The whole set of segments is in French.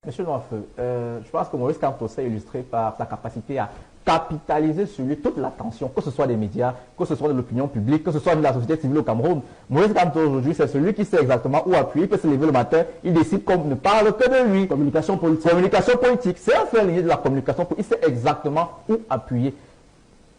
Monsieur Noirfeu, je pense que Maurice Kamto s'est illustré par sa capacité à capitaliser sur lui toute l'attention, que ce soit des médias, que ce soit de l'opinion publique, que ce soit de la société civile au Cameroun. Maurice Kamto aujourd'hui, c'est celui qui sait exactement où appuyer, il peut se lever le matin, il décide qu'on ne parle que de lui. Communication politique. Communication politique, c'est un fait lié de la communication politique, il sait exactement où appuyer.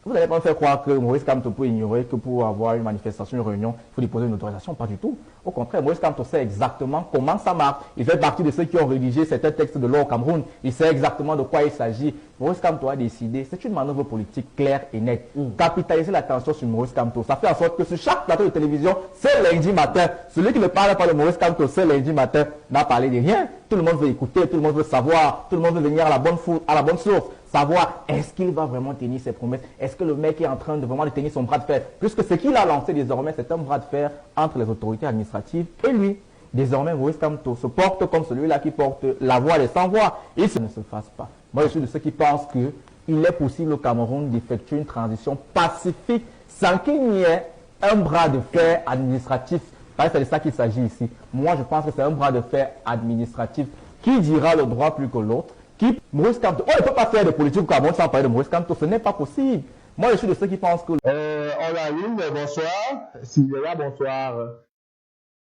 Vous n'allez pas me faire croire que Maurice Kamto peut ignorer que pour avoir une manifestation, une réunion, il faut déposer une autorisation. Pas du tout. Au contraire, Maurice Kamto sait exactement comment ça marche. Il fait partie de ceux qui ont rédigé certains textes de loi au Cameroun. Il sait exactement de quoi il s'agit. Maurice Kamto a décidé, c'est une manœuvre politique claire et nette. Capitaliser l'attention sur Maurice Kamto, ça fait en sorte que sur chaque plateau de télévision, c'est lundi matin. Celui qui ne parle pas de Maurice Kamto, c'est lundi matin, n'a parlé de rien. Tout le monde veut écouter, tout le monde veut savoir, tout le monde veut venir à la bonne source. Savoir, est-ce qu'il va vraiment tenir ses promesses? Est-ce que le mec est en train de vraiment tenir son bras de fer? Puisque ce qu'il a lancé désormais, c'est un bras de fer entre les autorités administratives et lui. Désormais, Maurice Kamto se porte comme celui-là qui porte la voix des sans-voix. Et ça ne se fasse pas. Moi, je suis de ceux qui pensent qu'il est possible au Cameroun d'effectuer une transition pacifique sans qu'il n'y ait un bras de fer administratif. Parce que c'est de ça qu'il s'agit ici. Moi, je pense que c'est un bras de fer administratif qui dira le droit plus que l'autre. Maurice Kamto, on ne peut pas faire de politique au Cameroun sans parler de Maurice Kamto, ce n'est pas possible. Moi, je suis de ceux qui pensent que... On a ligne, bonsoir. S'il est là, bonsoir.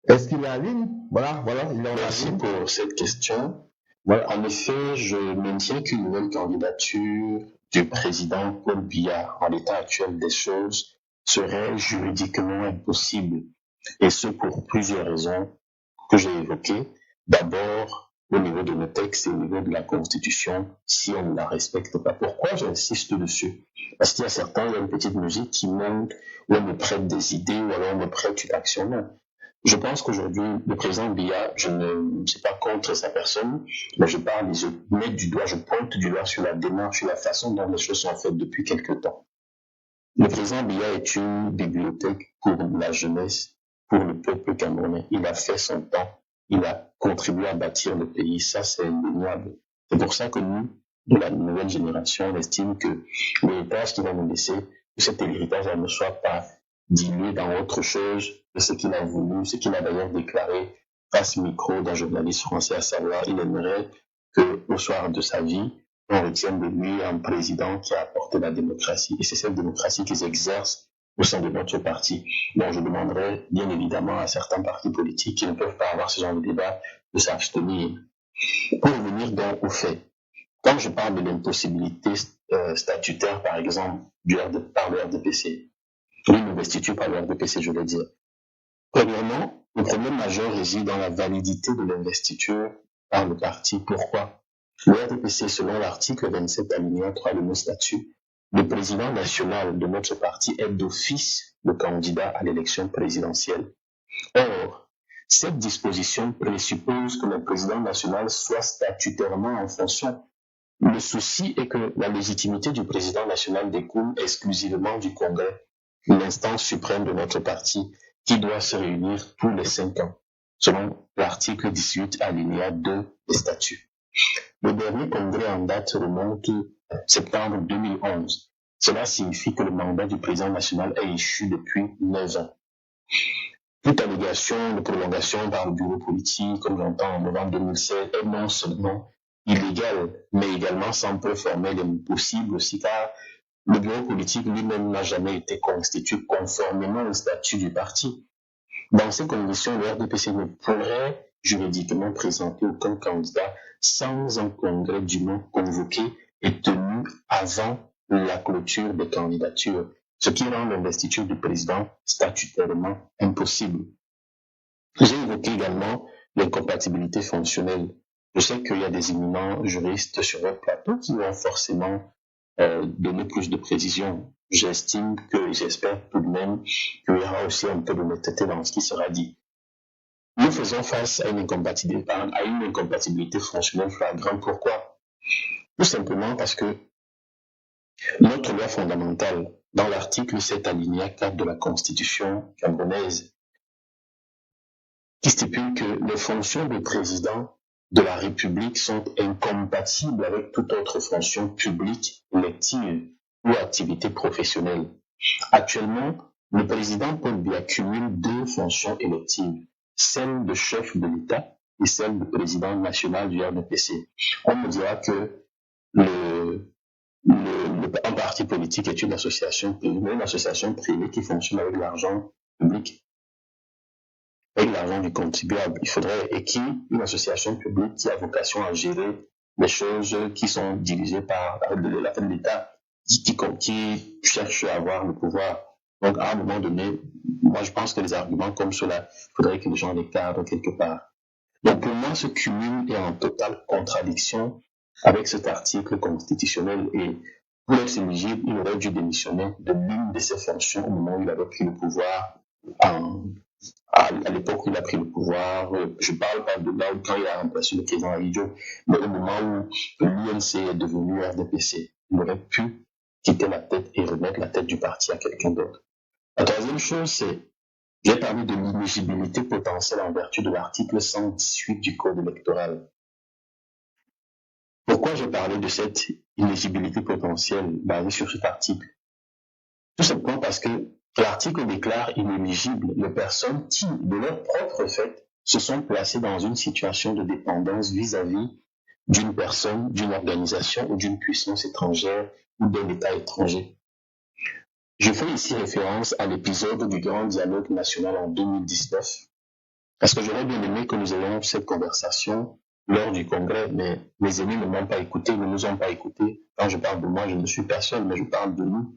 Est-ce qu'il est en ligne? Voilà, il est en Merci ligne. pour cette question. Voilà, en effet, je maintiens qu'une nouvelle candidature du président Paul Biya, en l'état actuel des choses, serait juridiquement impossible. Et ce pour plusieurs raisons que j'ai évoquées. D'abord, au niveau de nos textes et au niveau de la Constitution, si on ne la respecte pas. Pourquoi j'insiste dessus? Parce qu'il y a certains, il y a une petite musique qui monte, où on me prête des idées, ou alors on me prête une action. Non. Je pense qu'aujourd'hui, le président Biya, je ne suis pas contre sa personne, mais je parle et je mets du doigt, je pointe du doigt sur la démarche, sur la façon dont les choses sont faites depuis quelque temps. Le président Biya est une bibliothèque pour la jeunesse, pour le peuple camerounais. Il a fait son temps. Il a contribué à bâtir le pays, ça c'est indéniable. C'est pour ça que nous, de la nouvelle génération, on estime que l'héritage qu'il va nous laisser, que cet héritage ne soit pas dilué dans autre chose que ce qu'il a voulu, ce qu'il a d'ailleurs déclaré face micro d'un journaliste français, à savoir, il aimerait qu'au soir de sa vie, on retienne de lui un président qui a apporté la démocratie. Et c'est cette démocratie qu'ils exercent au sein de notre parti. Donc, je demanderai bien évidemment à certains partis politiques qui ne peuvent pas avoir ce genre de débat de s'abstenir. Pour revenir donc au fait, quand je parle de l'impossibilité statutaire, par exemple, par le RDPC, une investiture par le RDPC, je veux dire. Premièrement, le problème majeur réside dans la validité de l'investiture par le parti. Pourquoi? Le RDPC, selon l'article 27 alinéa 3 de nos statuts, le président national de notre parti est d'office le candidat à l'élection présidentielle. Or, cette disposition présuppose que le président national soit statutairement en fonction. Le souci est que la légitimité du président national découle exclusivement du Congrès, l'instance suprême de notre parti, qui doit se réunir tous les 5 ans, selon l'article 18 alinéa 2 des statuts. Le dernier congrès en date remonte à septembre 2011. Cela signifie que le mandat du président national est échu depuis 9 ans. Toute allégation de prolongation par le bureau politique, comme j'entends en novembre 2016, est non seulement illégale, mais également sans preuve formelle et impossible aussi, car le bureau politique lui-même n'a jamais été constitué conformément au statut du parti. Dans ces conditions, le RDPC ne pourrait juridiquement présenter aucun candidat sans un congrès dûment convoqué et tenu avant la clôture des candidatures, ce qui rend l'investiture du président statutairement impossible. J'ai évoqué également l'incompatibilité fonctionnelle. Je sais qu'il y a des éminents juristes sur votre plateau qui vont forcément donner plus de précision. J'estime que, j'espère tout de même qu'il y aura aussi un peu d'honnêteté dans ce qui sera dit. Nous faisons face à une incompatibilité fonctionnelle flagrante. Pourquoi? Tout simplement parce que notre loi fondamentale, dans l'article 7 alinéa 4 de la Constitution camerounaise, qui stipule que les fonctions de président de la République sont incompatibles avec toute autre fonction publique, élective ou activité professionnelle. Actuellement, le président Paul Biya cumule 2 fonctions électives, celle de chef de l'État et celle du président national du RDPC. On me dira que un parti politique est une association privée qui fonctionne avec l'argent public, avec l'argent du contribuable. Il faudrait une association publique qui a vocation à gérer les choses qui sont dirigées par l'État, qui cherche à avoir le pouvoir. Donc, à un moment donné, moi, je pense que les arguments comme cela, il faudrait que les gens les cadrent quelque part. Donc, pour moi, ce cumul est en totale contradiction avec cet article constitutionnel et pour être éligible, il aurait dû démissionner de l'une de ses fonctions au moment où il avait pris le pouvoir, à l'époque où il a pris le pouvoir. Je parle pas de là où quand il a remplacé le président Abidjo, mais au moment où l'UNC est devenu RDPC, il aurait pu quitter la tête et remettre la tête du parti à quelqu'un d'autre. La troisième chose, c'est j'ai parlé de l'inéligibilité potentielle en vertu de l'article 118 du Code électoral. Pourquoi j'ai parlé de cette inéligibilité potentielle basée sur cet article? Tout simplement parce que l'article déclare inéligibles les personnes qui, de leur propre fait, se sont placées dans une situation de dépendance vis-à-vis d'une personne, d'une organisation ou d'une puissance étrangère ou d'un État étranger. Je fais ici référence à l'épisode du Grand Dialogue National en 2019, parce que j'aurais bien aimé que nous ayons cette conversation lors du congrès, mais mes amis ne m'ont pas écouté, ne nous ont pas écoutés. Quand je parle de moi, je ne suis pas seul, mais je parle de nous.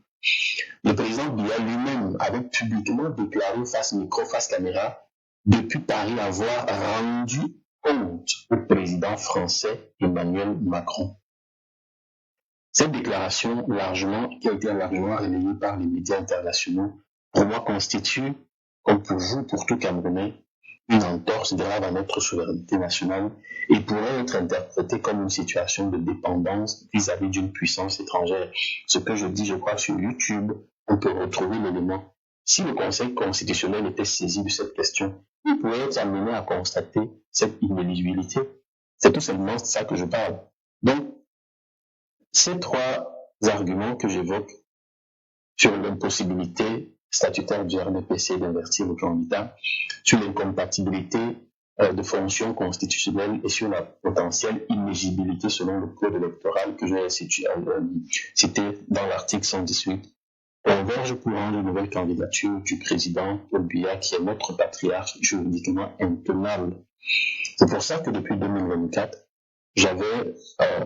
Le président Biya lui-même avait publiquement déclaré face micro, face caméra, depuis Paris avoir rendu compte au président français Emmanuel Macron. Cette déclaration, qui a été largement relayée par les médias internationaux, pour moi constitue, comme pour vous, pour tout Camerounais, une entorse grave à notre souveraineté nationale et pourrait être interprétée comme une situation de dépendance vis-à-vis d'une puissance étrangère. Ce que je dis, je crois, sur YouTube, on peut retrouver l'élément. Si le Conseil constitutionnel était saisi de cette question, il pourrait être amené à constater cette inéligibilité. C'est tout simplement de ça que je parle. Donc, ces trois arguments que j'évoque sur l'impossibilité statutaire du RDPC d'invertir le candidat, sur l'incompatibilité de fonctions constitutionnelles et sur la potentielle inéligibilité selon le code électoral que j'ai cité dans l'article 118, converge pour rendre une nouvelle candidature du président Paul Biya, qui est notre patriarche juridiquement intenable. C'est pour ça que depuis 2024, j'avais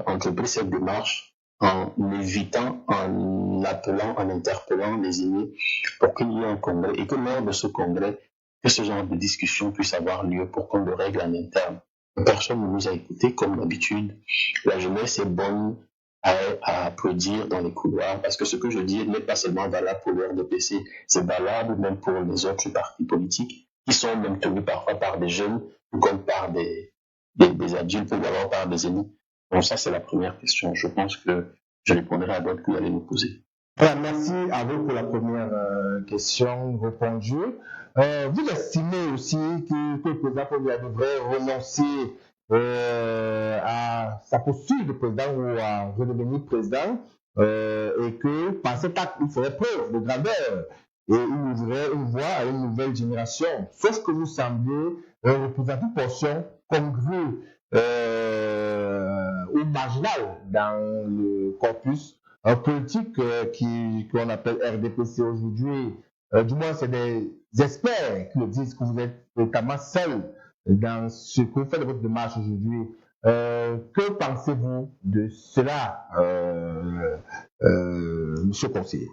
entrepris cette démarche en évitant, en appelant, en interpellant les aînés pour qu'il y ait un congrès et que lors de ce congrès, que ce genre de discussion puisse avoir lieu pour qu'on le règle en interne. Personne ne nous a écoutés comme d'habitude. La jeunesse est bonne à applaudir dans les couloirs parce que ce que je dis n'est pas seulement valable pour le RDPC, c'est valable même pour les autres partis politiques qui sont même tenus parfois par des jeunes ou comme par des adultes ou d'abord par des aînés. Donc ça, c'est la première question. Je pense que je répondrai à d'autres que vous allez me poser. Voilà, merci à vous pour la première question répondue. Vous estimez aussi que le président Paul Biya devrait renoncer à sa posture de président ou à redevenir président et que par cet acte, il ferait preuve de grandeur et il ouvrirait une voie à une nouvelle génération. Sauf que vous semblez représenter une portion congrue ou marginal dans le corpus politique qu'on appelle RDPC aujourd'hui. Du moins, c'est des experts qui le disent que vous êtes notamment seul dans ce que vous faites de votre démarche aujourd'hui. Que pensez-vous de cela, monsieur le conseiller?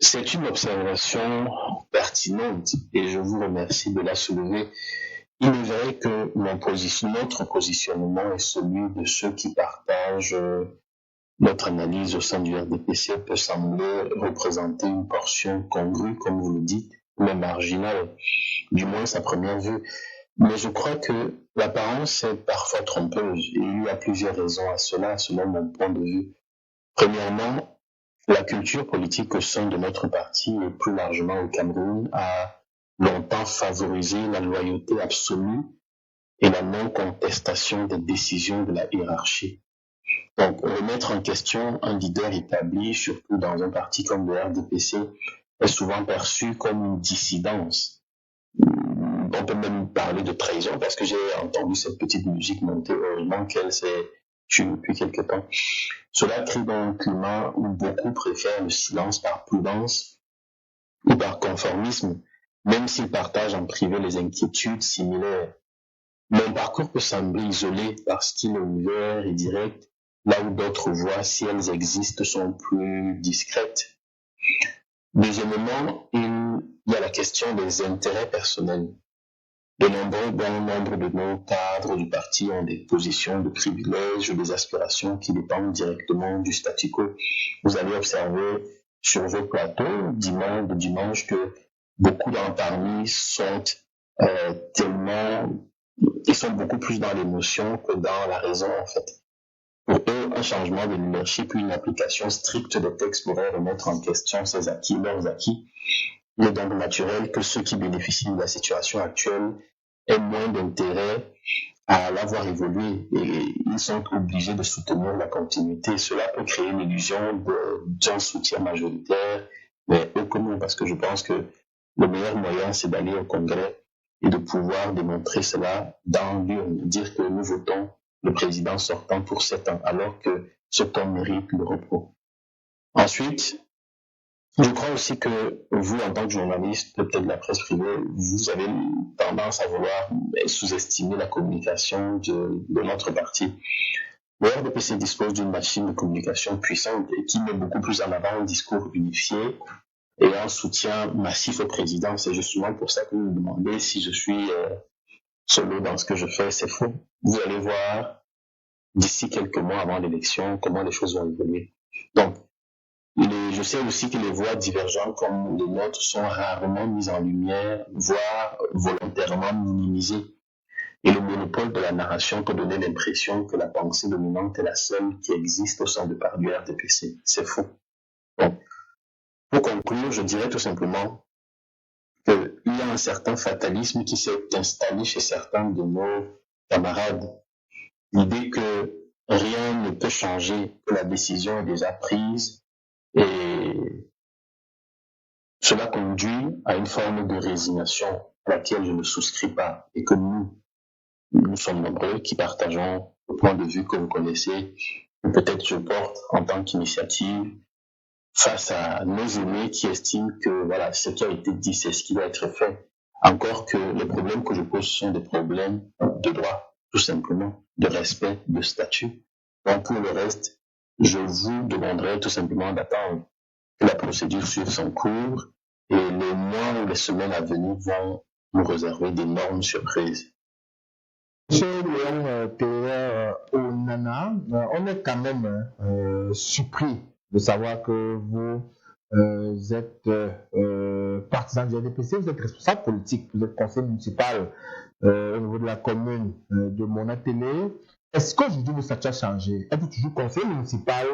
C'est une observation pertinente et je vous remercie de la soulever. Il est vrai que notre positionnement est celui de ceux qui partagent notre analyse au sein du RDPC peut sembler représenter une portion congrue, comme vous le dites, mais marginale, du moins à première vue. Mais je crois que l'apparence est parfois trompeuse et il y a plusieurs raisons à cela, selon mon point de vue. Premièrement, la culture politique au sein de notre parti et plus largement au Cameroun a longtemps favorisé la loyauté absolue et la non-contestation des décisions de la hiérarchie. Donc, remettre en question un leader établi, surtout dans un parti comme le RDPC, est souvent perçu comme une dissidence. on peut même parler de trahison parce que j'ai entendu cette petite musique monter, heureusement qu'elle s'est tue depuis quelque temps. Cela crée donc un climat où beaucoup préfèrent le silence par prudence ou par conformisme, même s'ils partagent en privé les inquiétudes similaires. Mon parcours peut sembler isolé parce qu'il est ouvert et direct, là où d'autres voix, si elles existent, sont plus discrètes. Deuxièmement, il y a la question des intérêts personnels. De nombreux bon nombre de nos cadres du parti ont des positions de privilèges ou des aspirations qui dépendent directement du statu quo. Vous allez observer sur vos plateaux, dimanche, que beaucoup parmi sont ils sont beaucoup plus dans l'émotion que dans la raison, en fait. Pour eux, un changement de leadership ou une application stricte des textes pourrait remettre en question ces acquis, leurs acquis. Il est donc naturel que ceux qui bénéficient de la situation actuelle aient moins d'intérêt à la voir évoluer et ils sont obligés de soutenir la continuité. Cela peut créer l'illusion d'un soutien majoritaire, mais aucunement, parce que je pense que le meilleur moyen, c'est d'aller au Congrès et de pouvoir démontrer cela dans l'urne, dire que nous votons le président sortant pour 7 ans, alors que cet homme mérite le repos. Ensuite, je crois aussi que vous, en tant que journaliste, peut-être de la presse privée, vous avez tendance à vouloir sous-estimer la communication de notre parti. Le RDPC dispose d'une machine de communication puissante et qui met beaucoup plus en avant un discours unifié et un soutien massif au président. C'est justement pour ça que vous me demandez si je suis solo dans ce que je fais. C'est faux. Vous allez voir d'ici quelques mois avant l'élection comment les choses vont évoluer. Donc, je sais aussi que les voix divergentes comme les nôtres sont rarement mises en lumière, voire volontairement minimisées. Et le monopole de la narration peut donner l'impression que la pensée dominante est la seule qui existe au sein du RDPC. C'est faux. Donc, pour conclure, je dirais tout simplement qu'il y a un certain fatalisme qui s'est installé chez certains de nos camarades. L'idée que rien ne peut changer, que la décision est déjà prise, et cela conduit à une forme de résignation à laquelle je ne souscris pas et que nous sommes nombreux qui partageons le point de vue que vous connaissez, ou peut-être je porte en tant qu'initiative face à nos aînés qui estiment que voilà, ce qui a été dit, c'est ce qui doit être fait. Encore que les problèmes que je pose sont des problèmes de droit, tout simplement, de respect, de statut. Donc pour le reste, je vous demanderai tout simplement d'attendre que la procédure suive son cours et les mois ou les semaines à venir vont nous réserver d'énormes surprises. Monsieur Léon Théa Onana, on est quand même surpris de savoir que vous êtes partisan du RDPC, vous êtes responsable politique, vous êtes conseiller municipal au niveau de la commune de Mona-Télé. Est-ce qu'aujourd'hui le statut a changé? Êtes-vous toujours conseiller municipal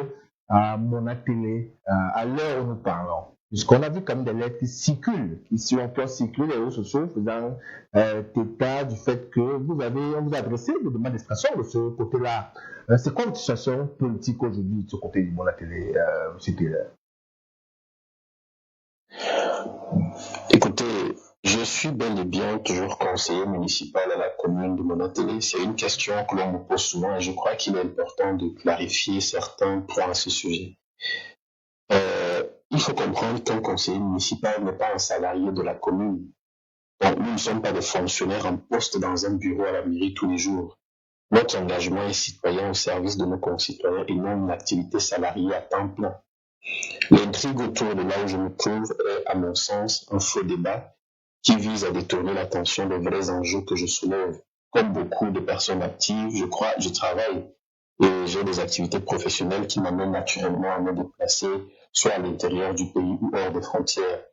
à Mona-Télé à l'heure où nous parlons? Puisqu'on a vu comme des lettres qui circulent, qui sur un plan circulent les réseaux sociaux, faisant état du fait que on vous a adressé des demandes d'extraction de ce côté-là. C'est quoi votre situation politique aujourd'hui de ce côté de Mona-Télé, M. Taylor? Écoutez, je suis bel et bien toujours conseiller municipal à la commune de Mona-Télé. C'est une question que l'on me pose souvent et je crois qu'il est important de clarifier certains points à ce sujet. Il faut comprendre qu'un conseiller municipal n'est pas un salarié de la commune. Donc, nous ne sommes pas des fonctionnaires en poste dans un bureau à la mairie tous les jours. Notre engagement est citoyen au service de nos concitoyens et non une activité salariée à temps plein. L'intrigue autour de là où je me trouve est, à mon sens, un faux débat qui vise à détourner l'attention des vrais enjeux que je soulève. Comme beaucoup de personnes actives, je travaille et j'ai des activités professionnelles qui m'amènent naturellement à me déplacer, soit à l'intérieur du pays ou hors des frontières.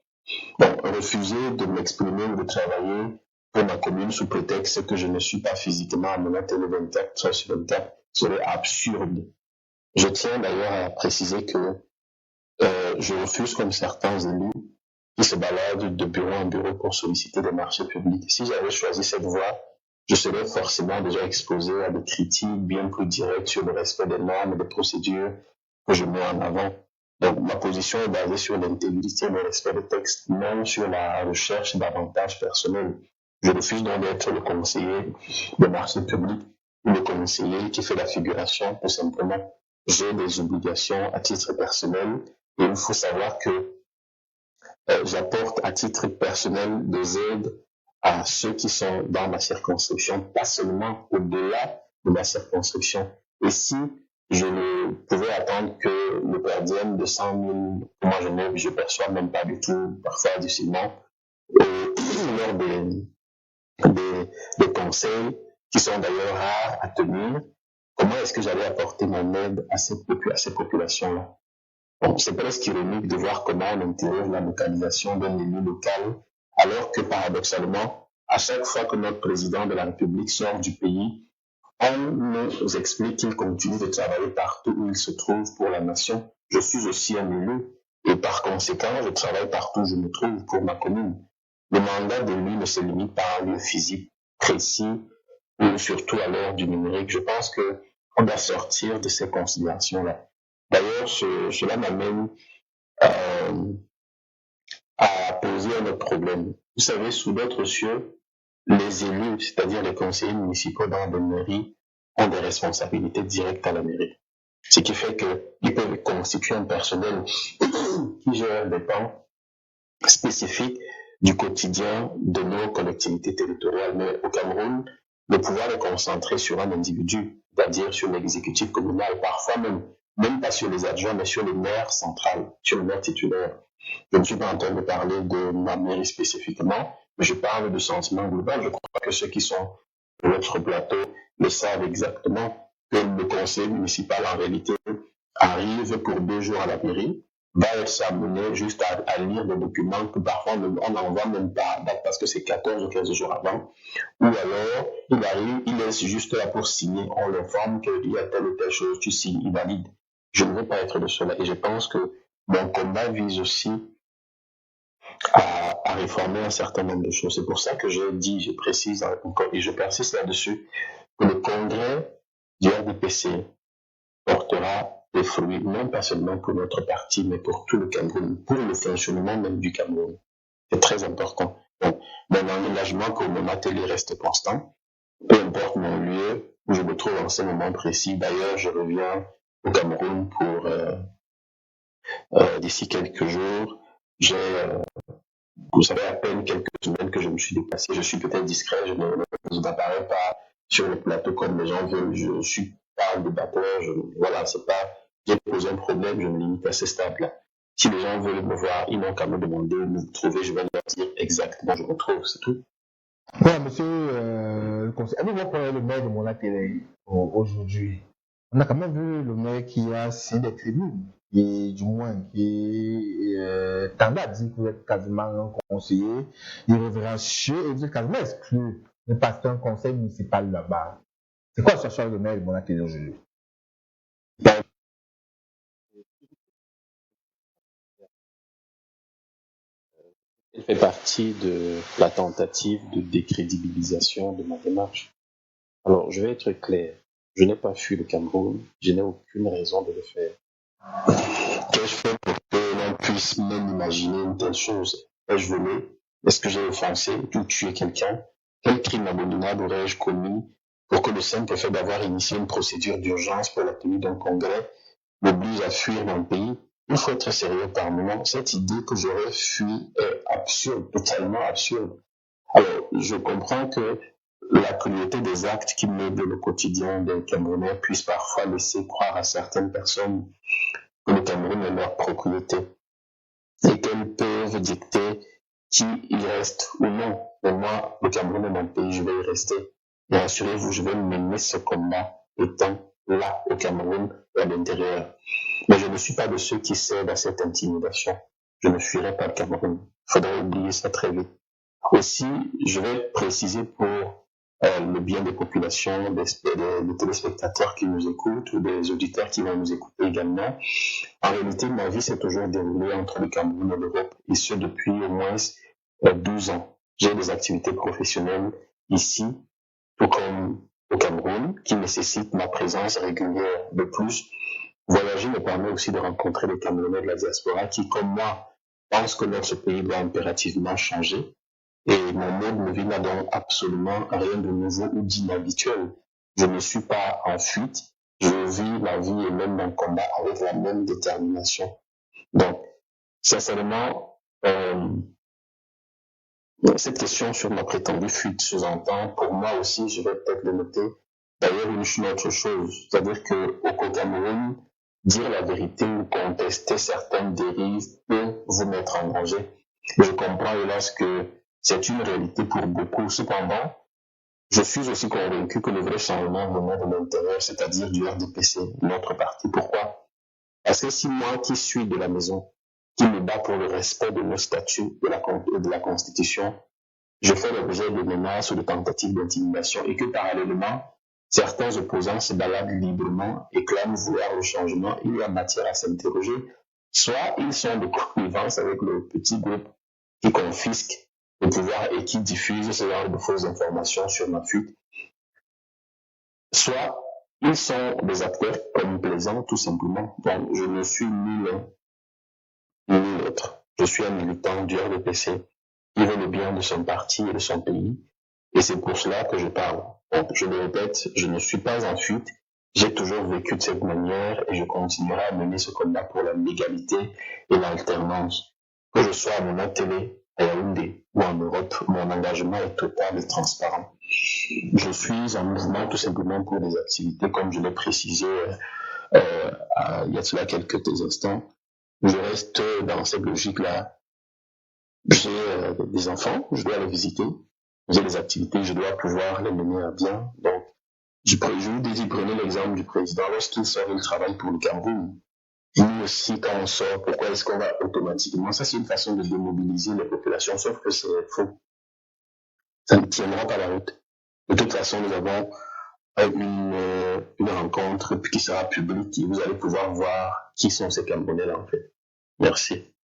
Bon, refuser de m'exprimer ou de travailler pour ma commune sous prétexte que je ne suis pas physiquement à Mona-Télé 24 sur 24 serait absurde. Je tiens d'ailleurs à préciser que je refuse comme certains élus qui se baladent de bureau en bureau pour solliciter des marchés publics. Si j'avais choisi cette voie, je serais forcément déjà exposé à des critiques bien plus directes sur le respect des normes et des procédures que je mets en avant. Donc, ma position est basée sur l'intégrité et le respect des textes, non sur la recherche d'avantages personnels. Je refuse donc d'être le conseiller des marchés publics ou le conseiller qui fait la figuration, tout simplement. J'ai des obligations à titre personnel et il faut savoir que j'apporte à titre personnel des aides à ceux qui sont dans ma circonscription, pas seulement au-delà de ma circonscription. Et si je ne pouvais attendre que le per diem de 100 000, moi je perçois même pas du tout, parfois difficilement, lors des conseils, qui sont d'ailleurs rares à tenir, comment est-ce que j'allais apporter mon aide à ces populations-là? Bon, c'est presque ironique de voir comment on interroge la localisation d'un élu local, alors que paradoxalement, à chaque fois que notre président de la République sort du pays, on nous explique qu'il continue de travailler partout où il se trouve pour la nation. Je suis aussi un élu et par conséquent, je travaille partout où je me trouve pour ma commune. Le mandat d'élu ne se limite pas à un lieu physique précis ou surtout à l'heure du numérique. Je pense qu'on doit sortir de ces considérations-là. D'ailleurs, cela m'amène à poser un autre problème. Vous savez, sous d'autres cieux, les élus, c'est-à-dire les conseillers municipaux dans des mairies, ont des responsabilités directes à la mairie. Ce qui fait qu'ils peuvent constituer un personnel qui gère des pans spécifiques du quotidien de nos collectivités territoriales. Mais au Cameroun, le pouvoir est concentré sur un individu, c'est-à-dire sur l'exécutif communal, parfois même pas sur les adjoints, mais sur le maire central, sur le maire titulaire. Je ne suis pas en train de parler de ma mairie spécifiquement, mais je parle du sentiment global. Je crois que ceux qui sont sur notre plateau le savent exactement que le conseil municipal, en réalité, arrive pour 2 jours à la mairie, va être amené juste à lire des documents que parfois on n'envoie même pas, parce que c'est 14 ou 15 jours avant, ou alors il arrive, il laisse juste là pour signer, on l'informe qu'il y a telle ou telle chose, tu signes, il valide. Je ne veux pas être de cela et je pense que mon combat vise aussi à réformer un certain nombre de choses. C'est pour ça que je précise encore et je persiste là-dessus, que le congrès du RDPC portera des fruits, non pas seulement pour notre parti, mais pour tout le Cameroun, pour le fonctionnement même du Cameroun. C'est très important. Donc, mon engagement pour mon atelier reste constant, peu importe mon lieu où je me trouve en ce moment précis. D'ailleurs, je reviens au Cameroun pour d'ici quelques jours. Vous savez, à peine quelques semaines que je me suis déplacé. Je suis peut-être discret, je n'apparais pas sur le plateau comme les gens veulent. Je suis pas un débatteur. Voilà, c'est pas. J'ai posé un problème, je me limite à ce stade-là. Si les gens veulent me voir, ils n'ont qu'à me demander où me trouver, je vais leur dire exactement où je me trouve, c'est tout. Voilà, monsieur le conseiller. Avez-vous parlé le maire de Mona Télé aujourd'hui? On a quand même vu le maire qui a signé des tribunes, et du moins qui tendait à dire que vous êtes quasiment un conseiller irrévérencieux et vous êtes quasiment exclu de passer un conseil municipal là-bas. C'est quoi ce choix de maire de Mona Télé aujourd'hui? Elle fait partie de la tentative de décrédibilisation de ma démarche. Alors, je vais être clair. Je n'ai pas fui le Cameroun. Je n'ai aucune raison de le faire. Qu'ai-je fait pour que l'on puisse même imaginer une telle chose? Ai-je volé? Est-ce que j'ai offensé ou tué quelqu'un? Quel crime abominable aurais-je commis pour que le simple fait d'avoir initié une procédure d'urgence pour la tenue d'un congrès m'oblige à fuir mon pays? Il faut être sérieux par moment. Cette idée que j'aurais fui est absurde, totalement absurde. Alors, je comprends que la cruauté des actes qui meublent le quotidien des Camerounais puisse parfois laisser croire à certaines personnes que le Cameroun est leur propriété et qu'elles peuvent dicter qui y reste ou non. Mais moi, le Cameroun est mon pays, je vais y rester. Et rassurez-vous, je vais mener ce combat étant là au Cameroun et à l'intérieur. Mais je ne suis pas de ceux qui cèdent à cette intimidation. Je ne fuirai pas le Cameroun. Il faudrait oublier ça très vite. Aussi, je vais préciser pour le bien des populations, des téléspectateurs qui nous écoutent ou des auditeurs qui vont nous écouter également. En réalité, ma vie s'est toujours déroulée entre le Cameroun et l'Europe, et ce depuis au moins 12 ans. J'ai des activités professionnelles ici, tout comme au Cameroun, qui nécessitent ma présence régulière. De plus, voyager me permet aussi de rencontrer les Camerounais de la diaspora qui, comme moi, pensent que notre pays doit impérativement changer. Et mon mode de vie n'a donc absolument rien de nouveau ou d'inhabituel. Je ne suis pas en fuite, je vis ma vie et même mon combat avec la même détermination. Donc, sincèrement, cette question sur ma prétendue fuite sous-entend, pour moi aussi, je vais peut-être le noter, d'ailleurs une autre chose, c'est-à-dire qu'au Cameroun, dire la vérité ou contester certaines dérives peut vous mettre en danger. Je comprends hélas que c'est une réalité pour beaucoup. Cependant, je suis aussi convaincu que le vrai changement venait de l'intérieur, c'est-à-dire du RDPC, notre parti. Pourquoi? Parce que si moi qui suis de la maison, qui me bat pour le respect de nos statuts de la Constitution, je fais l'objet de menaces ou de tentatives d'intimidation et que parallèlement, certains opposants se baladent librement et clament vouloir le changement, il y a matière à s'interroger. Soit ils sont de connivence avec le petit groupe qui confisque le pouvoir et qui diffuse ce genre de fausses informations sur ma fuite, soit ils sont des acteurs complaisants tout simplement. Donc je ne suis ni l'un ni l'autre. Je suis un militant du RDPC qui veut le bien de son parti et de son pays, et c'est pour cela que je parle. Donc je le répète, je ne suis pas en fuite, j'ai toujours vécu de cette manière et je continuerai à mener ce combat pour la légalité et l'alternance. Que je sois à mon télé, à Yaoundé ou en Europe, mon engagement est total et transparent. Je suis en mouvement tout simplement pour des activités, comme je l'ai précisé il y a cela quelques instants. Je reste dans cette logique-là. J'ai des enfants, je dois les visiter. J'ai des activités, je dois pouvoir les mener à bien. Donc, je vous dis, prenez l'exemple du président. Lorsqu'il sort, il travaille pour le Cameroun. Nous aussi, quand on sort, pourquoi est-ce qu'on va automatiquement? Ça, c'est une façon de démobiliser les populations, sauf que c'est faux. Ça ne tiendra pas la route. De toute façon, nous avons une rencontre qui sera publique et vous allez pouvoir voir qui sont ces Camerounais-là, en fait. Merci.